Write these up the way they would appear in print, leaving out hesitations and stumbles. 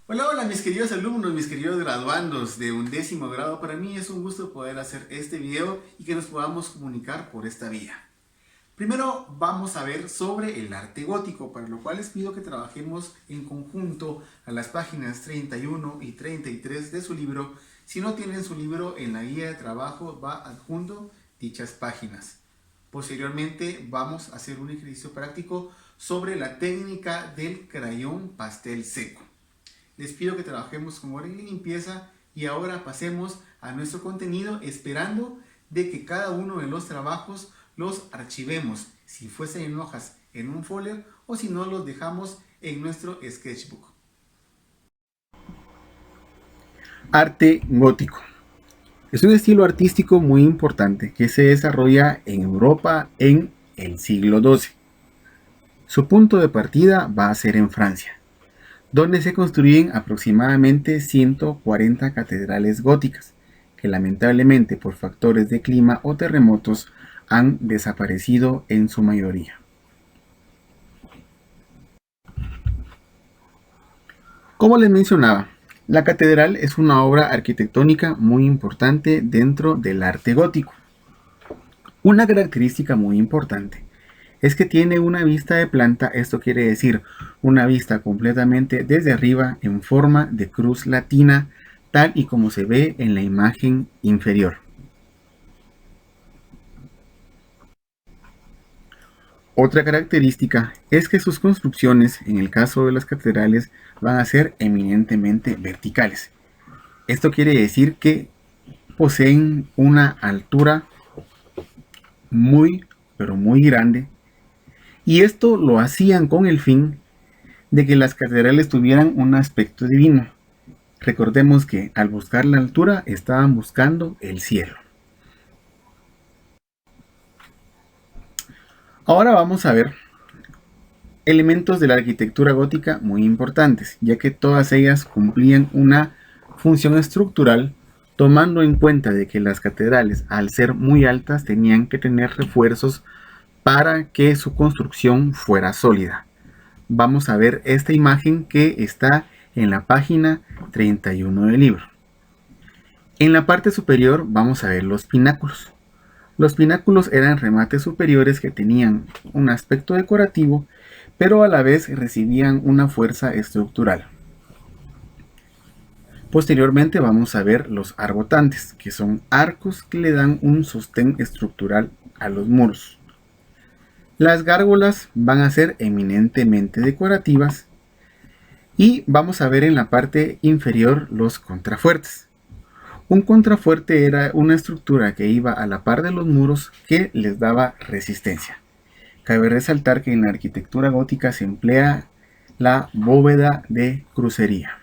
Hola, hola mis queridos alumnos, mis queridos graduandos de 11º grado. Para mí es un gusto poder hacer este video y que nos podamos comunicar por esta vía. Primero vamos a ver sobre el arte gótico, para lo cual les pido que trabajemos en conjunto a las páginas 31 y 33 de su libro. Si no tienen su libro, en la guía de trabajo va adjunto dichas páginas. Posteriormente vamos a hacer un ejercicio práctico sobre la técnica del crayón pastel seco. Les pido que trabajemos con orden y limpieza y ahora pasemos a nuestro contenido esperando de que cada uno de los trabajos los archivemos, si fuesen en hojas en un folder o si no los dejamos en nuestro sketchbook. Arte gótico. Es un estilo artístico muy importante que se desarrolla en Europa en el siglo XII. Su punto de partida va a ser en Francia, donde se construyen aproximadamente 140 catedrales góticas, que lamentablemente por factores de clima o terremotos han desaparecido en su mayoría. Como les mencionaba, la catedral es una obra arquitectónica muy importante dentro del arte gótico. Una característica muy importante es que tiene una vista de planta, esto quiere decir una vista completamente desde arriba en forma de cruz latina, tal y como se ve en la imagen inferior. Otra característica es que sus construcciones, en el caso de las catedrales, van a ser eminentemente verticales. Esto quiere decir que poseen una altura muy, pero muy grande, y esto lo hacían con el fin de que las catedrales tuvieran un aspecto divino. Recordemos que al buscar la altura estaban buscando el cielo. Ahora vamos a ver elementos de la arquitectura gótica muy importantes, ya que todas ellas cumplían una función estructural, tomando en cuenta de que las catedrales, al ser muy altas, tenían que tener refuerzos para que su construcción fuera sólida. Vamos a ver esta imagen que está en la página 31 del libro. En la parte superior vamos a ver los pináculos. Los pináculos eran remates superiores que tenían un aspecto decorativo, pero a la vez recibían una fuerza estructural. Posteriormente vamos a ver los arbotantes, que son arcos que le dan un sostén estructural a los muros. Las gárgolas van a ser eminentemente decorativas y vamos a ver en la parte inferior los contrafuertes. Un contrafuerte era una estructura que iba a la par de los muros que les daba resistencia. Cabe resaltar que en la arquitectura gótica se emplea la bóveda de crucería.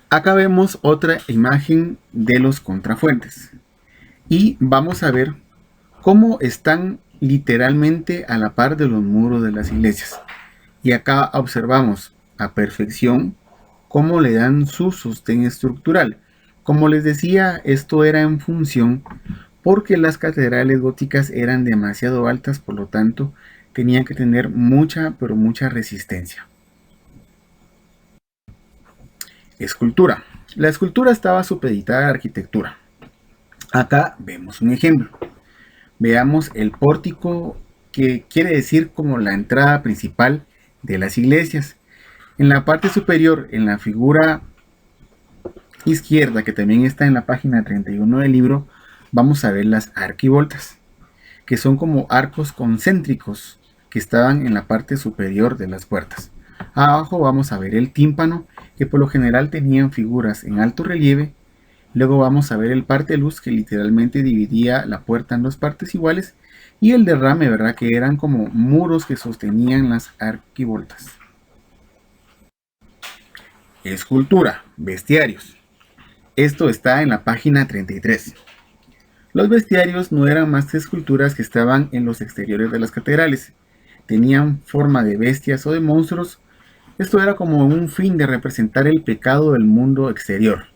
Acá vemos otra imagen de los contrafuertes y vamos a ver cómo están literalmente a la par de los muros de las iglesias. Y acá observamos a perfección cómo le dan su sostén estructural. Como les decía, esto era en función porque las catedrales góticas eran demasiado altas, por lo tanto tenían que tener mucha, pero mucha resistencia. Escultura. La escultura estaba supeditada a la arquitectura. Acá vemos un ejemplo. Veamos el pórtico, que quiere decir como la entrada principal de las iglesias. En la parte superior, en la figura izquierda, que también está en la página 31 del libro, vamos a ver las arquivoltas, que son como arcos concéntricos que estaban en la parte superior de las puertas. Abajo vamos a ver el tímpano, que por lo general tenían figuras en alto relieve. Luego vamos a ver el parteluz, que literalmente dividía la puerta en dos partes iguales, y el derrame, ¿verdad?, que eran como muros que sostenían las arquivoltas. Escultura, bestiarios. Esto está en la página 33. Los bestiarios no eran más que esculturas que estaban en los exteriores de las catedrales. Tenían forma de bestias o de monstruos. Esto era como un fin de representar el pecado del mundo exterior.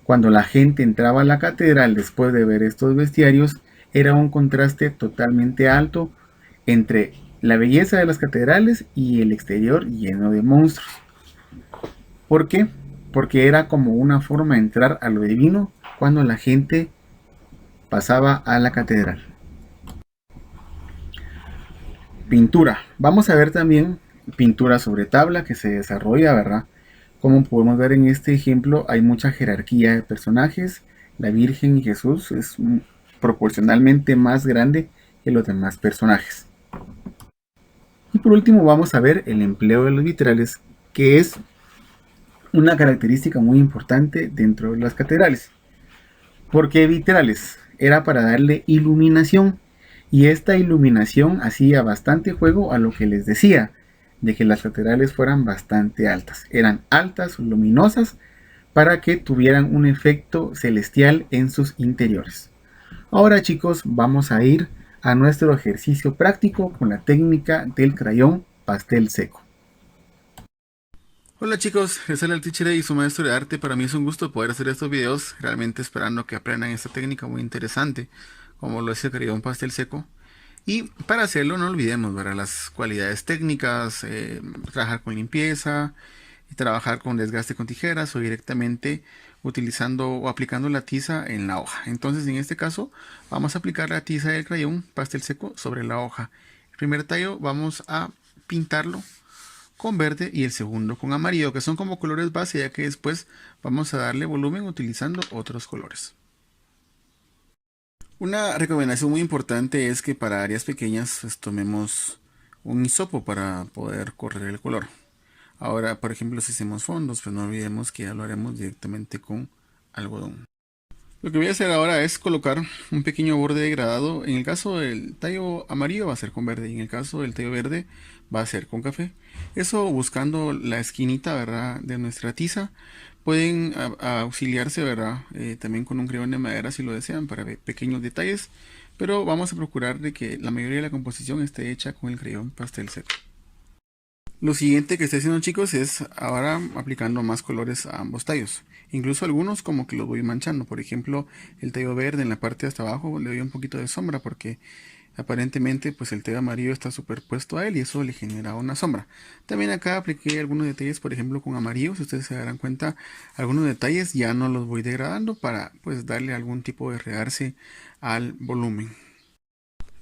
Cuando la gente entraba a la catedral después de ver estos bestiarios, era un contraste totalmente alto entre la belleza de las catedrales y el exterior lleno de monstruos. ¿Por qué? Porque era como una forma de entrar a lo divino cuando la gente pasaba a la catedral. Pintura. Vamos a ver también pintura sobre tabla que se desarrolla, ¿verdad? Como podemos ver en este ejemplo, hay mucha jerarquía de personajes. La Virgen y Jesús es proporcionalmente más grande que los demás personajes. Y por último vamos a ver el empleo de los vitrales, que es una característica muy importante dentro de las catedrales. ¿Por qué vitrales? Era para darle iluminación, y esta iluminación hacía bastante juego a lo que les decía, de que las catedrales fueran bastante altas. Eran altas, luminosas, para que tuvieran un efecto celestial en sus interiores. Ahora chicos, vamos a ir a nuestro ejercicio práctico con la técnica del crayón pastel seco. Hola chicos, les habla el Teacher y su maestro de arte. Para mí es un gusto poder hacer estos videos, realmente esperando que aprendan esta técnica muy interesante, como lo es el crayón pastel seco. Y para hacerlo no olvidemos, ¿verdad?, las cualidades técnicas, trabajar con limpieza, y trabajar con desgaste con tijeras o directamente utilizando o aplicando la tiza en la hoja. Entonces en este caso vamos a aplicar la tiza del crayón pastel seco sobre la hoja. El primer tallo vamos a pintarlo con verde y el segundo con amarillo, que son como colores base, ya que después vamos a darle volumen utilizando otros colores. Una recomendación muy importante es que para áreas pequeñas pues, tomemos un hisopo para poder correr el color. Ahora, por ejemplo, si hacemos fondos, pues no olvidemos que ya lo haremos directamente con algodón. Lo que voy a hacer ahora es colocar un pequeño borde degradado. En el caso del tallo amarillo va a ser con verde y en el caso del tallo verde va a ser con café. Eso buscando la esquinita, ¿verdad?, de nuestra tiza. Pueden auxiliarse, ¿verdad?, también con un crayón de madera si lo desean para pequeños detalles. Pero vamos a procurar de que la mayoría de la composición esté hecha con el crayón pastel seco. Lo siguiente que estoy haciendo chicos es ahora aplicando más colores a ambos tallos. Incluso algunos como que los voy manchando. Por ejemplo, el tallo verde en la parte de hasta abajo le doy un poquito de sombra porque aparentemente pues el tallo amarillo está superpuesto a él y eso le genera una sombra. También acá apliqué algunos detalles, por ejemplo con amarillo. Si ustedes se darán cuenta, algunos detalles ya no los voy degradando para pues darle algún tipo de realce al volumen.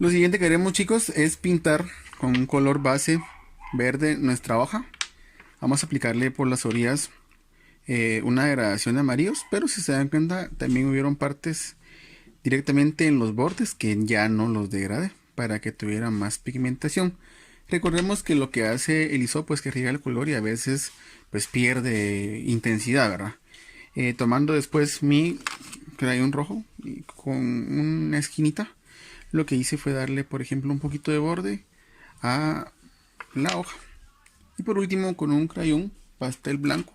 Lo siguiente que haremos chicos es pintar con un color base verde nuestra hoja. Vamos a aplicarle por las orillas una degradación de amarillos, pero si se dan cuenta también hubieron partes directamente en los bordes que ya no los degradé para que tuviera más pigmentación. Recordemos que lo que hace el hisopo es que riega el color y a veces pues pierde intensidad, ¿verdad? Tomando después mi crayón rojo y con una esquinita, lo que hice fue darle por ejemplo un poquito de borde a la hoja. Y por último con un crayón pastel blanco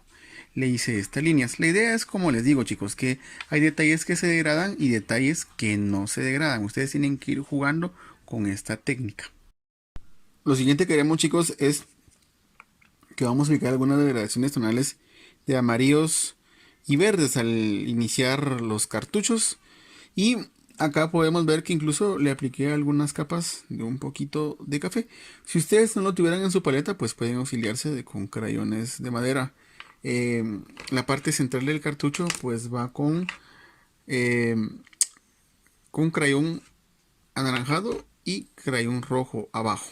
le hice estas líneas. La idea es, como les digo chicos, que hay detalles que se degradan y detalles que no se degradan. Ustedes tienen que ir jugando con esta técnica. Lo siguiente que haremos chicos es que vamos a aplicar algunas degradaciones tonales de amarillos y verdes al iniciar los cartuchos. Y acá podemos ver que incluso le apliqué algunas capas de un poquito de café. Si ustedes no lo tuvieran en su paleta, pues pueden auxiliarse con crayones de madera. La parte central del cartucho pues va con crayón anaranjado y crayón rojo abajo.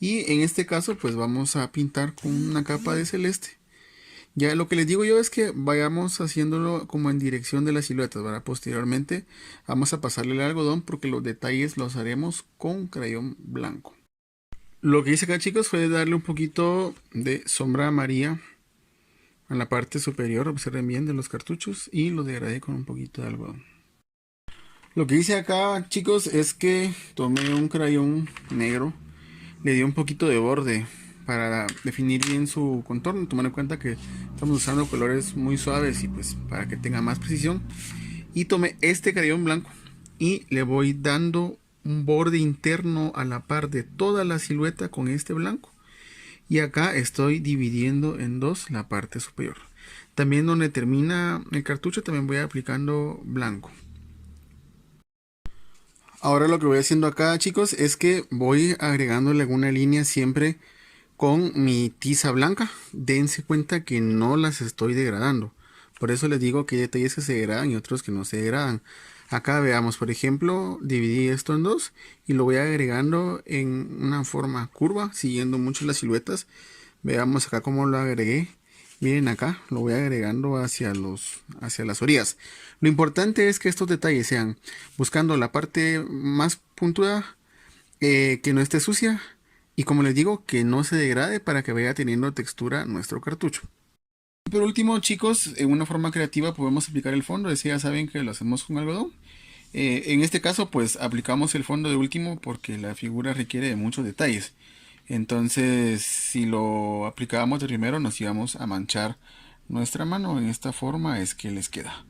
Y en este caso pues vamos a pintar con una capa de celeste. Ya lo que les digo yo es que vayamos haciéndolo como en dirección de las siluetas, ¿verdad? Posteriormente vamos a pasarle el algodón porque los detalles los haremos con crayón blanco. Lo que hice acá chicos fue darle un poquito de sombra amarilla a la parte superior, observen bien, de los cartuchos y lo degradé con un poquito de algodón. Lo que hice acá chicos es que tomé un crayón negro, le di un poquito de borde para definir bien su contorno, tomando en cuenta que estamos usando colores muy suaves y pues para que tenga más precisión. Y tomé este crayón blanco y le voy dando un borde interno a la par de toda la silueta con este blanco. Y acá estoy dividiendo en dos la parte superior. También donde termina el cartucho también voy aplicando blanco. Ahora lo que voy haciendo acá, chicos, es que voy agregándole alguna línea siempre con mi tiza blanca. Dense cuenta que no las estoy degradando. Por eso les digo que hay detalles que se degradan y otros que no se degradan. Acá veamos, por ejemplo, dividí esto en dos y lo voy agregando en una forma curva, siguiendo mucho las siluetas. Veamos acá cómo lo agregué. Miren acá, lo voy agregando hacia las orillas. Lo importante es que estos detalles sean buscando la parte más puntuda, que no esté sucia y como les digo, que no se degrade para que vaya teniendo textura nuestro cartucho. Por último, chicos, en una forma creativa podemos aplicar el fondo. Es que ya saben que lo hacemos con algodón. En este caso, pues aplicamos el fondo de último porque la figura requiere de muchos detalles. Entonces, si lo aplicábamos de primero, nos íbamos a manchar nuestra mano. En esta forma es que les queda.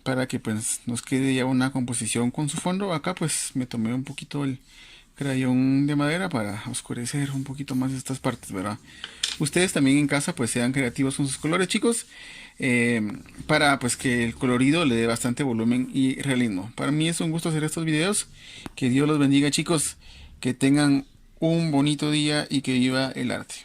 Para que pues nos quede ya una composición con su fondo. Acá pues me tomé un poquito el crayón de madera para oscurecer un poquito más estas partes, ¿verdad? Ustedes también en casa pues sean creativos con sus colores, chicos, para pues que el colorido le dé bastante volumen y realismo. Para mí es un gusto hacer estos videos. Que Dios los bendiga, chicos, que tengan un bonito día y que viva el arte.